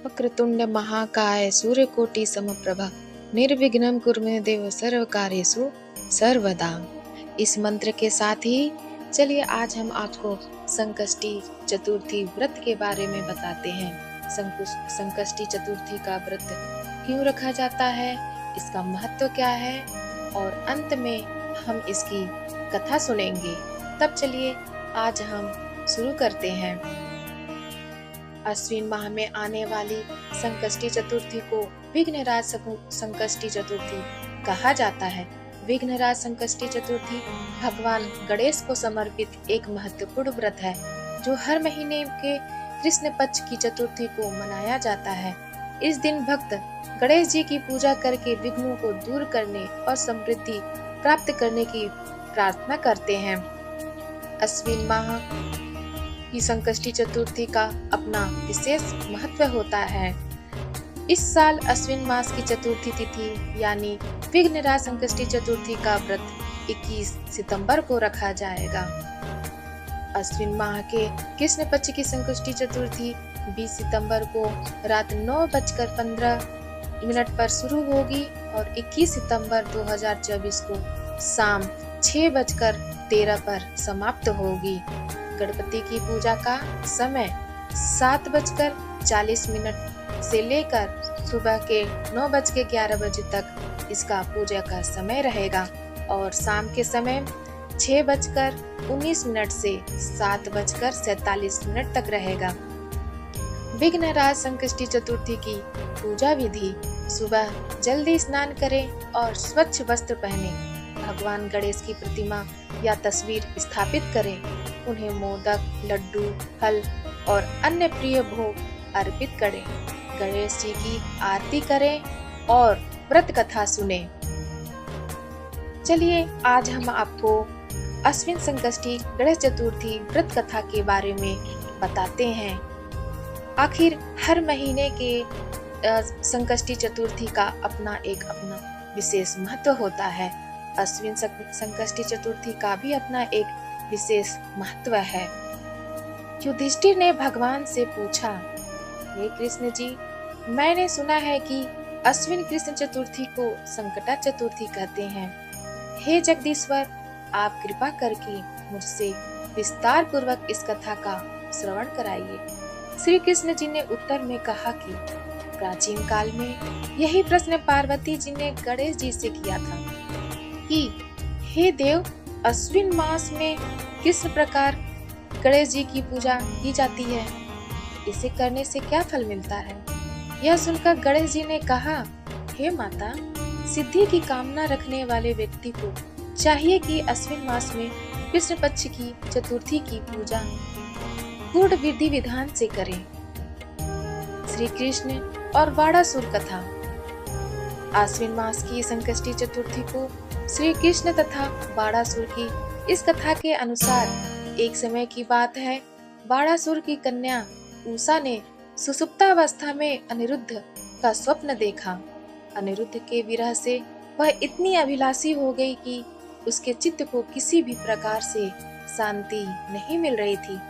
वक्रतुंड महाकाय सूर्यकोटि समप्रभा निर्विघ्नं कुरु मे देव सर्वकार्येषु सर्वदा। इस मंत्र के साथ ही चलिए आज हम आपको संकष्टी चतुर्थी व्रत के बारे में बताते हैं। संकष्टी चतुर्थी का व्रत क्यों रखा जाता है, इसका महत्व क्या है और अंत में हम इसकी कथा सुनेंगे। तब चलिए आज हम शुरू करते हैं। अश्विन माह में आने वाली संकष्टी चतुर्थी को विघ्नराज संकष्टी चतुर्थी कहा जाता है। विघ्नराज संकष्टी चतुर्थी भगवान गणेश को समर्पित एक महत्वपूर्ण व्रत है जो हर महीने के कृष्ण पक्ष की चतुर्थी को मनाया जाता है। इस दिन भक्त गणेश जी की पूजा करके विघ्नों को दूर करने और समृद्धि प्राप्त करने की प्रार्थना करते हैं। अश्विन माह की संकष्टी चतुर्थी का अपना विशेष महत्व होता है। इस साल अश्विन मास की चतुर्थी तिथि यानी विघ्नराज संकष्टी चतुर्थी का व्रत 21 सितंबर को रखा जाएगा। अश्विन माह के कृष्ण पक्ष की संकष्टी चतुर्थी 20 सितंबर को रात 9:15 पर शुरू होगी और 21 सितंबर 2024 को शाम 6:13 पर समाप्त होगी। गणपति की पूजा का समय 7:40 से लेकर सुबह के 9:11 तक इसका पूजा का समय रहेगा और शाम के समय 6:19 से 7:47 तक रहेगा। विघ्नराज संकष्टी चतुर्थी की पूजा विधि: सुबह जल्दी स्नान करें और स्वच्छ वस्त्र पहने। भगवान गणेश की प्रतिमा या तस्वीर स्थापित करें। उन्हें मोदक, लड्डू, फल और अन्य प्रिय भोग अर्पित करें। गणेश जी की आरती करें और व्रत कथा सुने। चलिए आज हम आपको अश्विन संकष्टी गणेश चतुर्थी व्रत कथा के बारे में बताते हैं। आखिर हर महीने के संकष्टी चतुर्थी का अपना विशेष महत्व होता है। अश्विन संकष्टी चतुर्थी का भी अपना एक विशेष महत्व है। युधिष्ठिर ने भगवान से पूछा, हे कृष्ण जी, मैंने सुना है कि अश्विन कृष्ण चतुर्थी को संकटा चतुर्थी कहते हैं। हे जगदीश्वर, आप कृपा करके मुझसे विस्तार पूर्वक इस कथा का श्रवण कराइए। श्री कृष्ण जी ने उत्तर में कहा कि प्राचीन काल में यही प्रश्न पार्वती जी ने गणेश जी से किया था कि हे देव, अश्विन मास में किस प्रकार गणेश जी की पूजा की जाती है, इसे करने से क्या फल मिलता है। यह सुनकर गणेश जी ने कहा, हे माता, सिद्धि की कामना रखने वाले व्यक्ति को चाहिए कि अश्विन मास में कृष्ण पक्ष की चतुर्थी की पूजा पूर्ण विधि विधान से करें। श्री कृष्ण और बाड़ासुर कथा। अश्विन मास की संकष्टी चतुर्थी को श्री कृष्ण तथा बाड़ासुर की इस कथा के अनुसार एक समय की बात है। बाड़ासुर की कन्या उषा ने सुसुप्तावस्था में अनिरुद्ध का स्वप्न देखा। अनिरुद्ध के विरह से वह इतनी अभिलाषी हो गई कि उसके चित्त को किसी भी प्रकार से शांति नहीं मिल रही थी।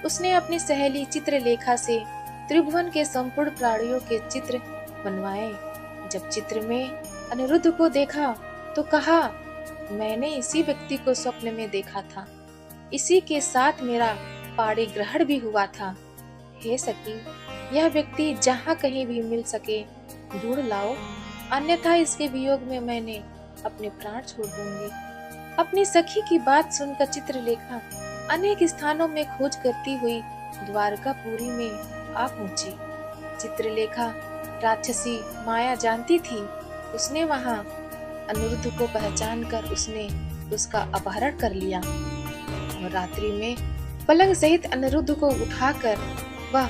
उसने अपनी सहेली चित्रलेखा से त्रिभुवन के संपूर्ण प्राणियों के चित्र बनवाए। जब चित्र में अनिरुद्ध को देखा तो कहा, मैंने इसी व्यक्ति को स्वप्न में देखा था। इसी के साथ मेरा पाणी ग्रहण भी हुआ था। हे सखी, यह व्यक्ति जहाँ कहीं भी मिल सके ढूंढ लाओ, अन्यथा इसके वियोग में मैंने अपने प्राण छोड़ दूंगी। अपनी सखी की बात सुनकर चित्रलेखा अनेक स्थानों में खोज करती हुई द्वारकापुरी में आ पहुंची। चित्रलेखा राक्षसी माया जानती थी। उसने वहां अनिरुद्ध को पहचान कर उसने उसका अपहरण कर लिया और रात्रि में पलंग सहित अनिरुद्ध को उठाकर वह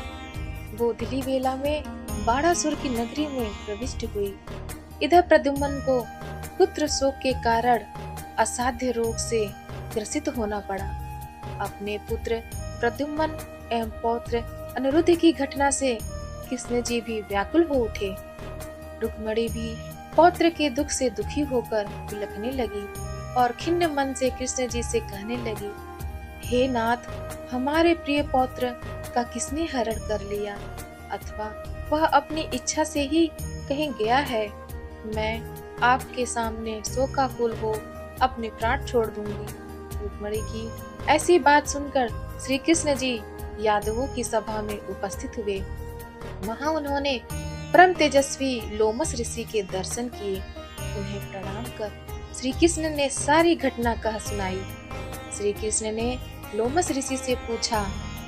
गोधली बेला में बाड़ासुर की नगरी में प्रविष्ट हुई। इधर प्रद्युम्न को पुत्र शोक के कारण असाध्य रोग से ग्रसित होना पड़ा। अपने पुत्र प्रद्युम्न एवं पौत्र अनिरुद्ध की घटना से कृष्ण जी भी व्याकुल हो उठे। रुक्मिणी भी पौत्र के दुख से दुखी होकर बिलखने लगी और खिन्न मन से कृष्ण जी से कहने लगी, हे नाथ, हमारे प्रिय पौत्र का किसने हरण कर लिया। अथवा वह अपनी इच्छा से ही कहीं गया है। मैं आपके सामने शोका कुल हो अपने प्राण छोड़ दूंगी। रुक्मिणी की ऐसी बात सुनकर श्री कृष्ण जी यादवों की सभा में उपस्थित हुए। वहां उन्होंने परम तेजस्वी लोमस ऋषि के दर्शन किए। उन्हें प्रणाम कर श्री कृष्ण ने सारी घटना कह सुनाई। श्री कृष्ण ने लोमस ऋषि से पूछा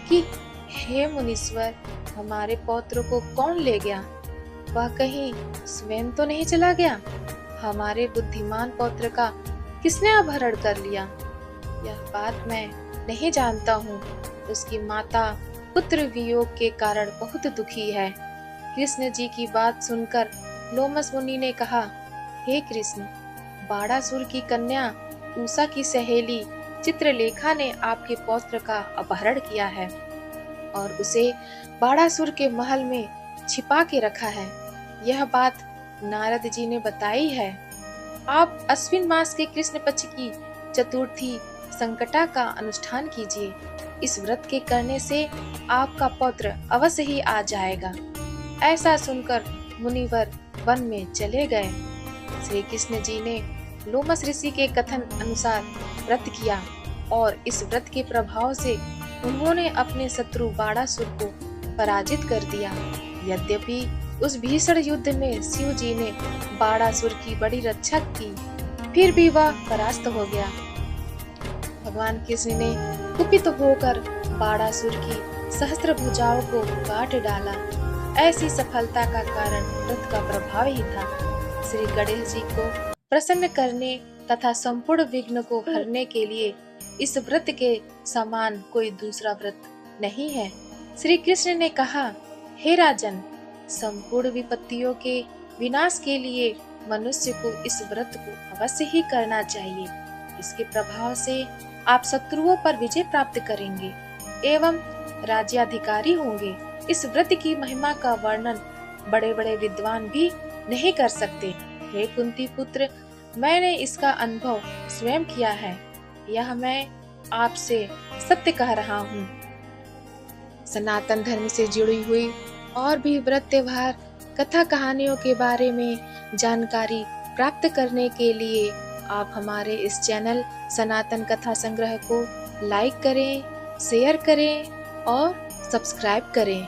कि हे मुनीश्वर, हमारे पौत्र को कौन ले गया? वह कहीं स्वयं तो नहीं चला गया? हमारे बुद्धिमान पौत्र का किसने अपहरण कर लिया? यह बात मैं नहीं जानता हूँ। उसकी माता पुत्र वियोग के कारण बहुत दुखी है। कृष्ण जी की बात सुनकर लोमस मुनि ने कहा, हे कृष्ण, बाड़ासुर की कन्या उषा की सहेली चित्रलेखा ने आपके पौत्र का अपहरण किया है और उसे बाड़ासुर के महल में छिपा के रखा है। यह बात नारद जी ने बताई है। आप अश्विन मास के कृष्ण पक्ष की चतुर्थी संकटा का अनुष्ठान कीजिए। इस व्रत के करने से आपका पौत्र अवश्य ही आ जाएगा। ऐसा सुनकर मुनिवर वन में चले गए। श्री कृष्ण जी ने लोमस ऋषि के कथन अनुसार व्रत किया और इस व्रत के प्रभाव से उन्होंने अपने शत्रु बाड़ासुर को पराजित कर दिया। यद्यपि उस भीषण युद्ध में शिव जी ने बाड़ासुर की बड़ी रक्षा की, फिर भी वह परास्त हो गया। भगवान कृष्ण ने कुपित होकर बाड़ासुर की सहस्त्र भुजाओं को काट डाला। ऐसी सफलता का कारण व्रत का प्रभाव ही था। श्री गणेश जी को प्रसन्न करने तथा संपूर्ण विघ्न को हरने के लिए इस व्रत के समान कोई दूसरा व्रत नहीं है। श्री कृष्ण ने कहा, हे राजन, संपूर्ण विपत्तियों के विनाश के लिए मनुष्य को इस व्रत को अवश्य ही करना चाहिए। इसके प्रभाव से आप शत्रुओं पर विजय प्राप्त करेंगे एवं राज्याधिकारी होंगे। इस व्रत की महिमा का वर्णन बड़े बड़े विद्वान भी नहीं कर सकते। हे कुंती पुत्र, मैंने इसका अनुभव स्वयं किया है। यह मैं आपसे सत्य कह रहा हूँ। सनातन धर्म से जुड़ी हुई और भी व्रत त्योहार कथा कहानियों के बारे में जानकारी प्राप्त करने के लिए आप हमारे इस चैनल सनातन कथा संग्रह को लाइक करें, शेयर करें और सब्सक्राइब करें।